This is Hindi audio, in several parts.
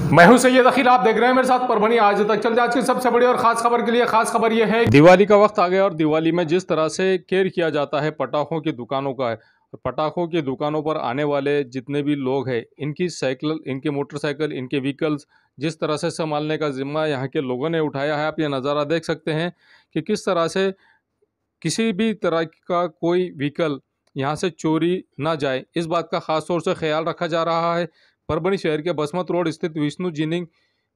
मैं हूं सैयद अखिल, आप देख रहे हैं मेरे साथ परभनी आज तक। चलते आज की सबसे बड़ी और खास खबर के लिए। खास खबर यह है, दिवाली का वक्त आ गया और दिवाली में जिस तरह से केयर किया जाता है पटाखों की दुकानों का है। पटाखों की दुकानों पर आने वाले जितने भी लोग हैं, इनकी साइकिल, इनके मोटरसाइकिल, इनके व्हीकल्स जिस तरह से संभालने का जिम्मा यहाँ के लोगों ने उठाया है। आप ये नज़ारा देख सकते हैं कि किस तरह से किसी भी तरह का कोई व्हीकल यहाँ से चोरी ना जाए, इस बात का ख़ास तौर से ख्याल रखा जा रहा है। परभनी शहर के बसमत रोड स्थित विष्णु जिनिंग,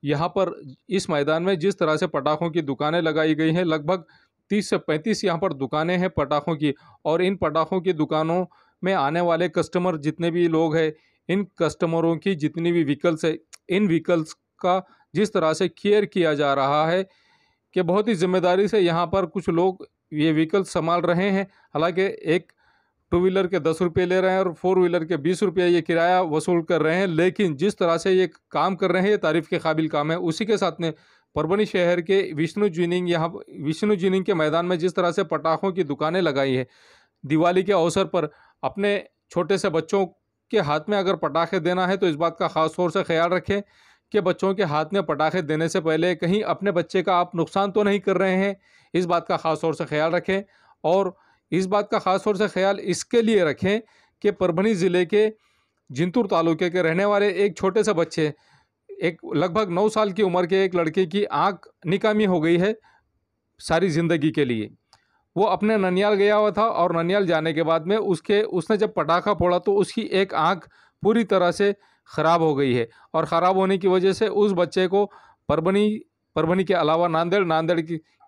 यहाँ पर इस मैदान में जिस तरह से पटाखों की दुकानें लगाई गई हैं, लगभग 30 से 35 यहाँ पर दुकानें हैं पटाखों की। और इन पटाखों की दुकानों में आने वाले कस्टमर जितने भी लोग हैं, इन कस्टमरों की जितनी भी व्हीकल्स है, इन व्हीकल्स का जिस तरह से केयर किया जा रहा है कि बहुत ही जिम्मेदारी से यहाँ पर कुछ लोग ये व्हीकल संभाल रहे हैं। हालांकि एक टू व्हीलर के 10 रुपये ले रहे हैं और 4 व्हीलर के 20 रुपये ये किराया वसूल कर रहे हैं, लेकिन जिस तरह से ये काम कर रहे हैं ये तारीफ़ के काबिल काम है। उसी के साथ में परभनी शहर के विष्णु जिनिंग के मैदान में जिस तरह से पटाखों की दुकानें लगाई है, दिवाली के अवसर पर अपने छोटे से बच्चों के हाथ में अगर पटाखे देना है तो इस बात का ख़ास तौर से ख्याल रखें कि बच्चों के हाथ में पटाखे देने से पहले कहीं अपने बच्चे का आप नुकसान तो नहीं कर रहे हैं, इस बात का ख़ास तौर से ख्याल रखें। और इस बात का ख़ास तौर से ख्याल इसके लिए रखें कि परभनी ज़िले के जिंतूर तालुके के रहने वाले एक छोटे से बच्चे, एक लगभग 9 साल की उम्र के एक लड़के की आँख निकामी हो गई है सारी ज़िंदगी के लिए। वो अपने ननियाल गया हुआ था और ननियाल जाने के बाद में उसने जब पटाखा फोड़ा तो उसकी एक आँख पूरी तरह से ख़राब हो गई है। और ख़राब होने की वजह से उस बच्चे को परभनी के अलावा नांदेड़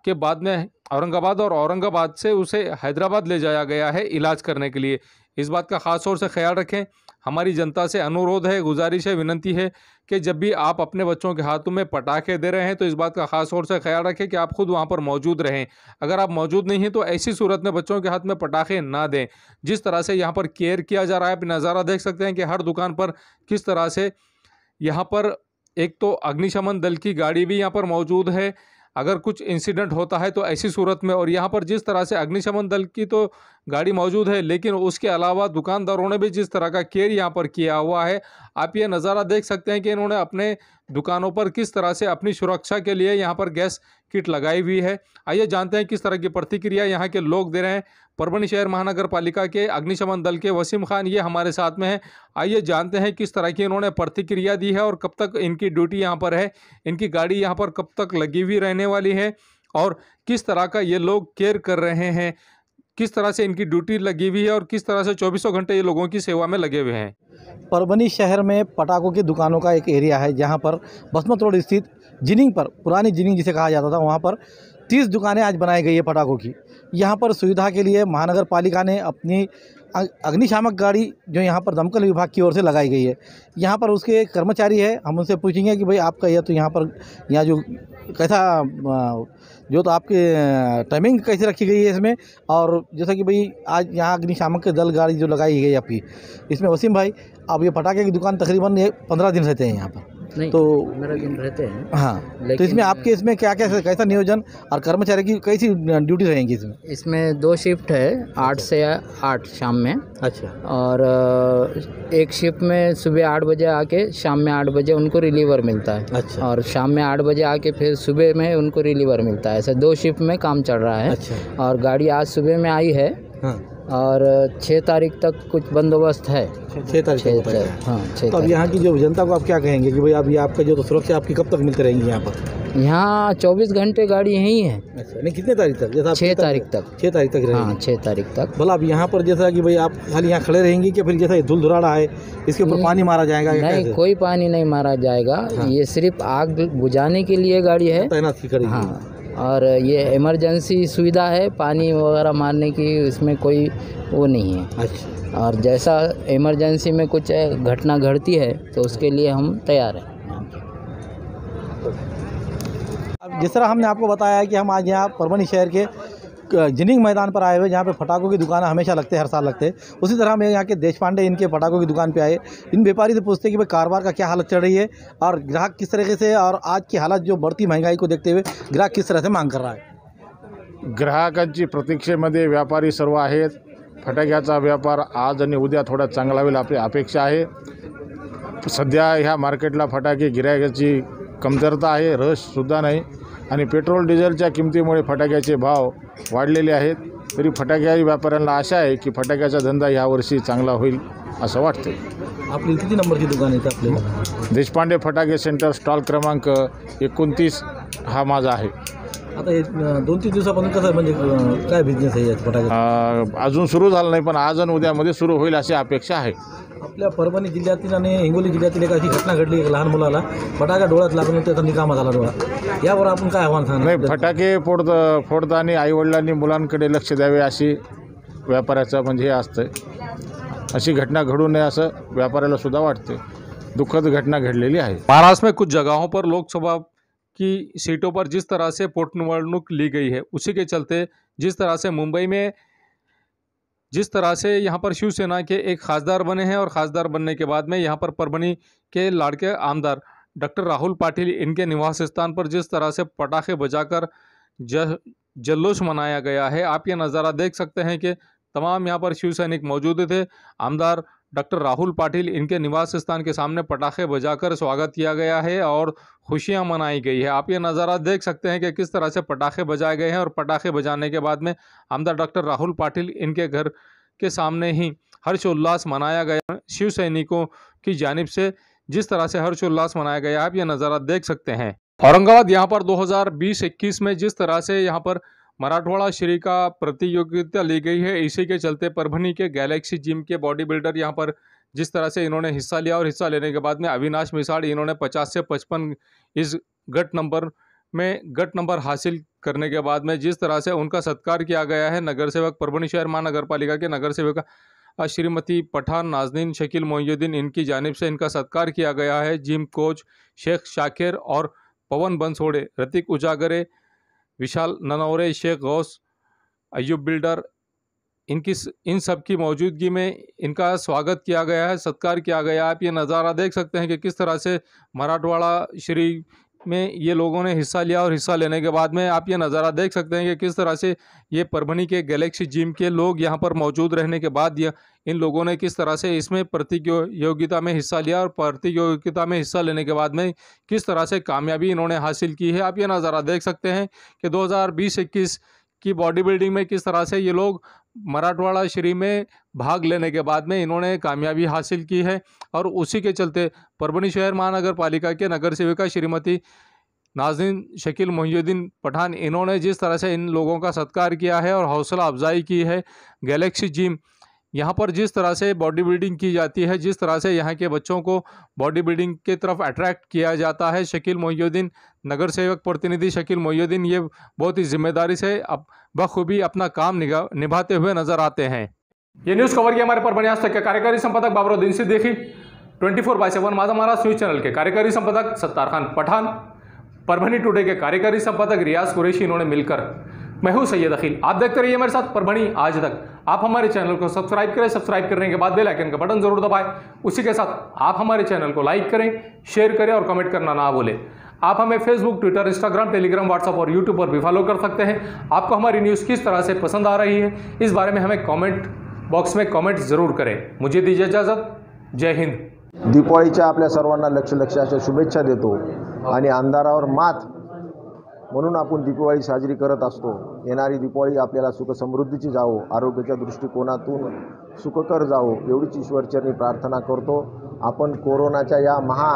के बाद में औरंगाबाद और औरंगाबाद से उसे हैदराबाद ले जाया गया है इलाज करने के लिए। इस बात का ख़ास तौर से ख्याल रखें। हमारी जनता से अनुरोध है, गुजारिश है, विनती है कि जब भी आप अपने बच्चों के हाथों में पटाखे दे रहे हैं तो इस बात का ख़ास तौर से ख्याल रखें कि आप खुद वहां पर मौजूद रहें। अगर आप मौजूद नहीं हैं तो ऐसी सूरत में बच्चों के हाथ में पटाखे ना दें। जिस तरह से यहाँ पर केयर किया जा रहा है, आप नज़ारा देख सकते हैं कि हर दुकान पर किस तरह से यहाँ पर एक तो अग्निशमन दल की गाड़ी भी यहाँ पर मौजूद है अगर कुछ इंसिडेंट होता है तो ऐसी सूरत में। और यहाँ पर जिस तरह से अग्निशमन दल की तो गाड़ी मौजूद है, लेकिन उसके अलावा दुकानदारों ने भी जिस तरह का केयर यहाँ पर किया हुआ है, आप ये नज़ारा देख सकते हैं कि इन्होंने अपने दुकानों पर किस तरह से अपनी सुरक्षा के लिए यहाँ पर गैस किट लगाई हुई है। आइए जानते हैं किस तरह की प्रतिक्रिया यहाँ के लोग दे रहे हैं। परभनी शहर महानगर पालिका के अग्निशमन दल के वसीम खान ये हमारे साथ में हैं। आइए जानते हैं किस तरह की इन्होंने प्रतिक्रिया दी है और कब तक इनकी ड्यूटी यहाँ पर है, इनकी गाड़ी यहाँ पर कब तक लगी हुई रहने वाली है और किस तरह का ये लोग केयर कर रहे हैं, किस तरह से इनकी ड्यूटी लगी हुई है और किस तरह से 24 घंटे ये लोगों की सेवा में लगे हुए हैं। परभनी शहर में पटाखों की दुकानों का एक एरिया है जहां पर बसमत रोड स्थित जिनिंग पर, पुरानी जिनिंग जिसे कहा जाता था, वहां पर 30 दुकानें आज बनाई गई है पटाखों की। यहां पर सुविधा के लिए महानगर पालिका ने अपनी अग्निशामक गाड़ी जो यहां पर दमकल विभाग की ओर से लगाई गई है। यहां पर उसके कर्मचारी है, हम उनसे पूछेंगे कि भाई आपका यह तो यहाँ जो कैसा जो तो आपकी टाइमिंग कैसे रखी गई है इसमें, और जैसा कि भाई आज यहाँ अग्निशामक के दल गाड़ी जो लगाई गई आपकी, इसमें वसीम भाई अब ये पटाखे की दुकान तकरीबन 15 दिन रहते हैं यहाँ पर, नहीं तो 15 दिन रहते हैं। हाँ, तो इसमें आपके इसमें क्या क्या कैसा नियोजन और कर्मचारी की कैसी ड्यूटी रहेंगी इसमें? इसमें 2 शिफ्ट है, 8 से 8 शाम में। अच्छा। और एक शिफ्ट में सुबह 8 बजे आके शाम में 8 बजे उनको रिलीवर मिलता है। अच्छा। और शाम में 8 बजे आके फिर सुबह में उनको रिलीवर मिलता है। ऐसे 2 शिफ्ट में काम चल रहा है। अच्छा। और गाड़ी आज सुबह में आई है। हाँ। और 6 तारीख तक कुछ बंदोबस्त है। 6 तारीख तक? हाँ, 6 तो अब यहाँ की जो जनता को आप क्या कहेंगे कि भाई अभी आपका जो तो सुरक्षा आपकी कब तक मिलती रहेंगी यहाँ पर? यहाँ 24 घंटे गाड़ी यहीं है। अच्छा, नहीं कितने तारीख तक? जैसा 6 तारीख तक। 6 तारीख तक रहेगी? हाँ, 6 तारीख तक। भला अब यहाँ पर जैसा कि भाई आप खाली यहाँ खड़े रहेंगे कि फिर जैसा धूल धुराड़ा है इसके ऊपर पानी मारा जाएगा? नहीं, कोई पानी नहीं मारा जाएगा। हाँ। ये सिर्फ आग बुझाने के लिए गाड़ी है, तैनात की खड़ी। हाँ। और ये इमरजेंसी सुविधा है, पानी वगैरह मारने की इसमें कोई वो नहीं है। अच्छा। और जैसा इमरजेंसी में कुछ घटना घटती है तो उसके लिए हम तैयार हैं। अब जिस तरह हमने आपको बताया है कि हम आज यहाँ परभनी शहर के जिनिंग मैदान पर आए हुए जहाँ पे पटाखों की दुकान हमेशा लगते हैं, हर साल लगते हैं, उसी तरह हम यहाँ के देश पांडे इनके पटाखों की दुकान पे आए। इन व्यापारी से पूछते हैं कि भाई कारोबार का क्या हालत चल रही है और ग्राहक किस तरीके से, और आज की हालत जो बढ़ती महंगाई को देखते हुए ग्राहक किस तरह से मांग कर रहा है? ग्राहकांची प्रतीक्षेमध्ये व्यापारी सर्व आहेत। फटाक्याचा व्यापार आज आणि उद्या थोडा चांगला होईल आपली अपेक्षा आहे। सध्या ह्या मार्केटला फटाके गिरायकाची कमतरता आहे, रससुद्धा नाही आणि पेट्रोल डिझेलच्या किमतीमुळे फटाक्याचे भाव वाढलेले आहेत. तरी फटाक्या व्यापाऱ्यांना आशा आहे की फटाक्याचा धंदा यावर्षी चांगला होईल असं वाटते. आपली किती नंबरची दुकान आहे आपल्याला? देशपांडे फटाके सेंटर, स्टॉल क्रमांक 29 हा माझा आहे. आता हे 2-3 दिवसापासून कसं म्हणजे काय बिझनेस आहे याचा फटाके? अजून सुरू झालं नाही, पण आज आणि उद्यामध्ये सुरू होईल अशी अपेक्षा आहे. आपल्या परभणी जिल्ह्यातील आणि हिंगोली जिल्ह्यातील एक अशी घटना घडली, एक लहान मुलाला फटाका डोळ्यात लागून त्याचा निकामा झाला डोळा. यावर आपण काय आव्हान सांगणार? नाही, फटाके फोडताना आईवडिलांनी मुलांकडे लक्ष द्यावे अशी व्यापाऱ्याचं म्हणजे हे असतं. अशी घटना घडू नये असं व्यापाऱ्याला सुद्धा वाटते. दुःखद घटना घडलेली आहे. महाराष्ट्र में कुछ जगहों पर लोकसभा की सीटों पर जिस तरह से पोटनिवड़णूक ली गई है, उसी के चलते जिस तरह से मुंबई में जिस तरह से यहाँ पर शिवसेना के एक खासदार बने हैं और खासदार बनने के बाद में यहाँ पर परभणी के लाड़के आमदार डॉक्टर राहुल पाटिल इनके निवास स्थान पर जिस तरह से पटाखे बजाकर जल्लोष मनाया गया है, आप ये नज़ारा देख सकते हैं कि तमाम यहाँ पर शिव सैनिक मौजूद थे. आमदार डॉक्टर राहुल पाटिल इनके निवास स्थान के सामने पटाखे बजाकर स्वागत किया गया है और खुशियां मनाई गई है. आप ये नज़ारा देख सकते हैं कि किस तरह से पटाखे बजाए गए हैं और पटाखे बजाने के बाद में आमदार डॉक्टर राहुल पाटिल इनके घर के सामने ही हर्षोल्लास मनाया गया. शिव सैनिकों की जानिब से जिस तरह से हर्षोल्लास मनाया गया, आप ये नज़ारा देख सकते हैं. औरंगाबाद यहाँ पर 2020-21 में जिस तरह से यहाँ पर मराठवाड़ा श्री का प्रतियोगिता ली गई है, इसी के चलते परभणी के गैलेक्सी जिम के बॉडी बिल्डर यहाँ पर जिस तरह से इन्होंने हिस्सा लिया और हिस्सा लेने के बाद में अविनाश मिसाड़ इन्होंने 50 से 55 इस गट नंबर हासिल करने के बाद में जिस तरह से उनका सत्कार किया गया है. नगर सेवक परभणी शहर महानगर पालिका के नगर सेवक श्रीमती पठान नाजनीन शकील मोहिउद्दीन इनकी जानिब से इनका सत्कार किया गया है. जिम कोच शेख शाकिर और पवन बंसोड़े, ऋतिक उजागरे, विशाल ननौरे, शेख गौस, अयूब बिल्डर, इन सब की मौजूदगी में इनका स्वागत किया गया है, सत्कार किया गया है. आप ये नज़ारा देख सकते हैं कि किस तरह से मराठवाड़ा श्री में ये लोगों ने हिस्सा लिया और हिस्सा लेने के बाद में आप ये नज़ारा देख सकते हैं कि किस तरह से ये परभणी के गैलेक्सी जिम के लोग यहाँ पर मौजूद रहने के बाद इन लोगों ने किस तरह से इसमें प्रतियोगिता में हिस्सा लिया और प्रतियोगिता में हिस्सा लेने के बाद में किस तरह से कामयाबी इन्होंने हासिल की है. आप ये नज़ारा देख सकते हैं कि 2020-21 की बॉडी बिल्डिंग में किस तरह से ये लोग मराठवाड़ा श्री में भाग लेने के बाद में इन्होंने कामयाबी हासिल की है और उसी के चलते परभणी शहर महानगर पालिका के नगर सेविका श्रीमती नाज़नीन शकील मोहिउद्दीन पठान इन्होंने जिस तरह से इन लोगों का सत्कार किया है और हौसला अफजाई की है. गैलेक्सी जिम यहाँ पर जिस तरह से बॉडी बिल्डिंग की जाती है, जिस तरह से यहाँ के बच्चों को बॉडी बिल्डिंग की तरफ अट्रैक्ट किया जाता है, शकील मोहिउद्दीन नगर सेवक प्रतिनिधि शकील मोहिउद्दीन ये बहुत ही जिम्मेदारी से अब बखूबी अपना काम निभाते हुए नजर आते हैं. ये न्यूज़ कवर किया हमारे परभणी आज तक के कार्यकारी संपादक बाबरोद्दीन सिद्दीकी, 24/7 माझा महाराष्ट्र न्यूज़ चैनल के कार्यकारी संपादक सत्तार खान पठान, परभणी टुडे के कार्यकारी संपादक रियाज कुरैशी, इन्होंने मिलकर मैं हूं सैयद अखिल. आप देखते रहिए मेरे साथ परभणी आज तक. आप हमारे चैनल को सब्सक्राइब करें, सब्सक्राइब करने के बाद बेल आइकन का बटन जरूर दबाएं. उसी के साथ आप हमारे चैनल को लाइक करें, शेयर करें और कमेंट करना ना भूलें. आप हमें Facebook, Twitter, Instagram, Telegram, WhatsApp और यूट्यूब पर भी फॉलो कर सकते हैं. आपको हमारी न्यूज़ किस तरह से पसंद आ रही है, इस बारे में हमें कॉमेंट बॉक्स में कॉमेंट जरूर करें. मुझे दीजिए इजाज़त. जय हिंद. दीपावळीच्या आपल्या सर्वांना लक्ष अशा शुभेच्छा देतो आणि अंधारावर मात म्हणून आपण दीपावली साजरी करत असतो. येणारी दीपावली आपल्याला सुखसमृद्धीची जावो, आरोग्याच्या दृष्टिकोनातून सुखकर जावो एवढीच ईश्वरचरणी प्रार्थना करतो. आपण कोरोनाच्या या महा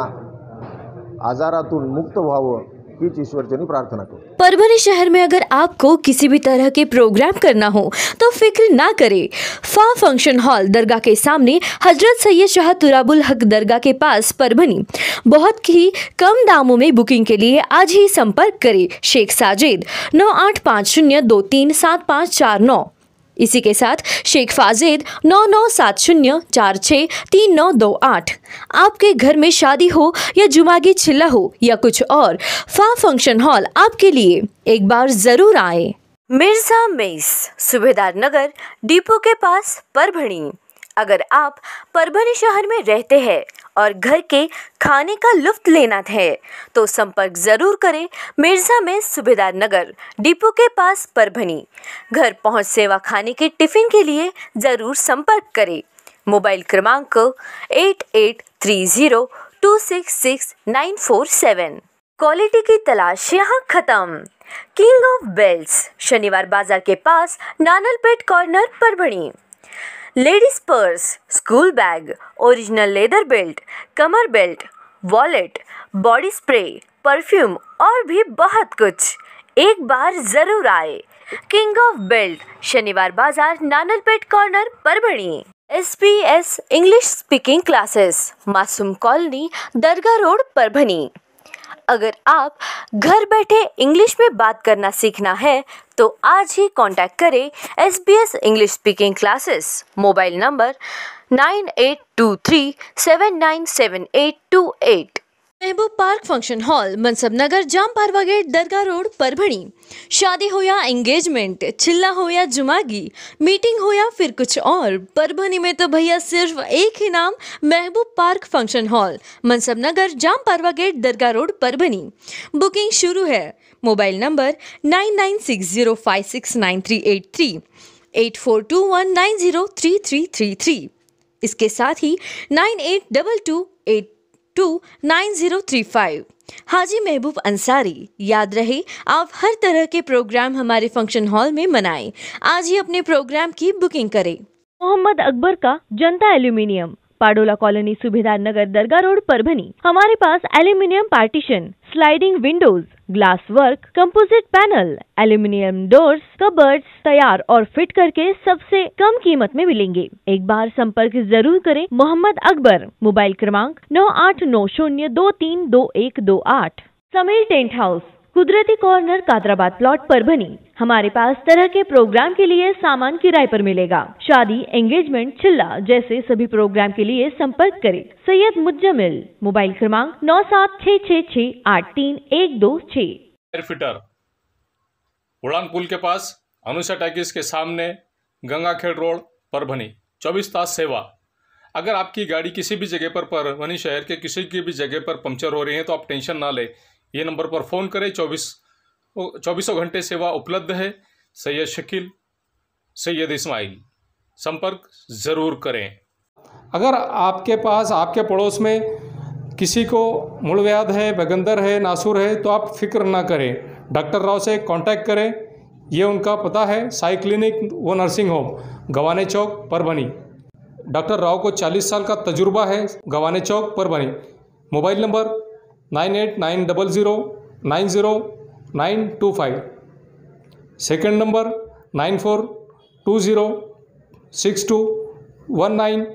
आजारातून मुक्त व्हावं हीच ईश्वरचरणी प्रार्थना करतो. परभणी शहर में अगर आपको किसी भी तरह के प्रोग्राम करना हो तो फिक्र ना करें. फा फंक्शन हॉल दरगाह के सामने हजरत सैयद शाह तुराबुल हक दरगाह के पास परभणी. बहुत ही कम दामों में बुकिंग के लिए आज ही संपर्क करें. शेख साजिद 9850237549. इसी के साथ शेख फाजिद 9970463928. आपके घर में शादी हो या जुमागी चिल्ला हो या कुछ और, फा फंक्शन हॉल आपके लिए एक बार जरूर आए. मिर्जा मेस, सूबेदार नगर, डिपो के पास, परभणी. अगर आप परभणी शहर में रहते हैं और घर के खाने का लुत्फ लेना है तो संपर्क ज़रूर करें. मिर्ज़ा में सूबेदार नगर, डिपो के पास, परभणी. घर पहुंच सेवा खाने के टिफ़िन के लिए ज़रूर संपर्क करें. मोबाईल क्रमांक 8830266947। क्वालिटी की तलाश यहाँ खत्म। किंग ऑफ बेल्ट्स, शनिवार बाजार के पास, Nanalpeth corner, Parbhani. Ladies purse, school bag, original leather belt, कमर belt, wallet, body spray, perfume और भी बहुत कुछ। एक बार जरूर आए। किंग ऑफ बेल्ट, शनिवार बाजार, Nanalpeth corner, Parbhani. SBS English speaking classes, Masoom colony, दरगाह रोड, परभणी। अगर आप घर बैठे इंग्लिश में बात करना सीखना है तो आज ही कांटेक्ट करें SBS English speaking classes. Mobile number 9823797828। महबूब पार्क फंक्शन हॉल, मनसब नगर, जाम पारवा गेट, दरगाह रोड, परभणी। शादी हो या एंगेजमेंट, चिल्ला हो या जुमागी, मीटिंग हो या फिर कुछ और, परभणी में तो भैया सिर्फ एक ही नाम, महबूब पार्क फंक्शन हॉल, मनसब नगर, जाम पारवा गेट, दरगाह रोड, परभणी। बुकिंग शुरू है। Mobile number 9960569383, 8421903333। इसके साथ ही 9822829035। हाजी महबूब अंसारी। याद रहे, आप हर तरह के प्रोग्राम हमारे फंक्शन हॉल में मनाएं। आज ही अपने प्रोग्राम की बुकिंग करें। मोहम्मद अकबर का जनता एल्यूमिनियम, पाडोला कॉलोनी, सुबेदार नगर, दरगाह रोड, परभणी। हमारे पास aluminium partition, sliding windows, glass work, composite panel, aluminium doors, cupboards तैयार और फिट करके सबसे कम कीमत में मिलेंगे। एक बार संपर्क जरूर करें मोहम्मद अकबर। मोबाइल क्रमांक 9890232128। समीर टेंट हाउस, कुदरती कॉर्नर, कादराबाद प्लॉट, परभणी। हमारे पास तरह के प्रोग्राम के लिए सामान किराए पर मिलेगा। शादी, एंगेजमेंट, चिल्ला जैसे सभी प्रोग्राम के लिए संपर्क करें सैयद मुज्जमिल। मोबाइल क्रमांक 9766683126। एयर फिटर, उड़ान पुल के पास, अनुषा टैकिस के सामने, गंगाखेड़ रोड, परभणी। 24 तास सेवा। अगर आपकी गाड़ी किसी भी जगह पर परभणी शहर के किसी की भी जगह पर पंक्चर हो रही है तो आप टेंशन ना लें। ये नंबर पर फ़ोन करें। 24 घंटे सेवा उपलब्ध है। सैयद शकील, सैयद इस्माइल, संपर्क ज़रूर करें। अगर आपके पास, आपके पड़ोस में किसी को मूलव्याध है, बगंदर है, नासूर है तो आप फिक्र ना करें, डॉक्टर राव से कांटेक्ट करें। ये उनका पता है, साई क्लिनिक व nursing home, Gawane Chowk, Parbhani. Doctor Rao को 40 साल का तजुर्बा है, Gawane Chowk, Parbhani. Mobile number 9890090925। Second number 94206219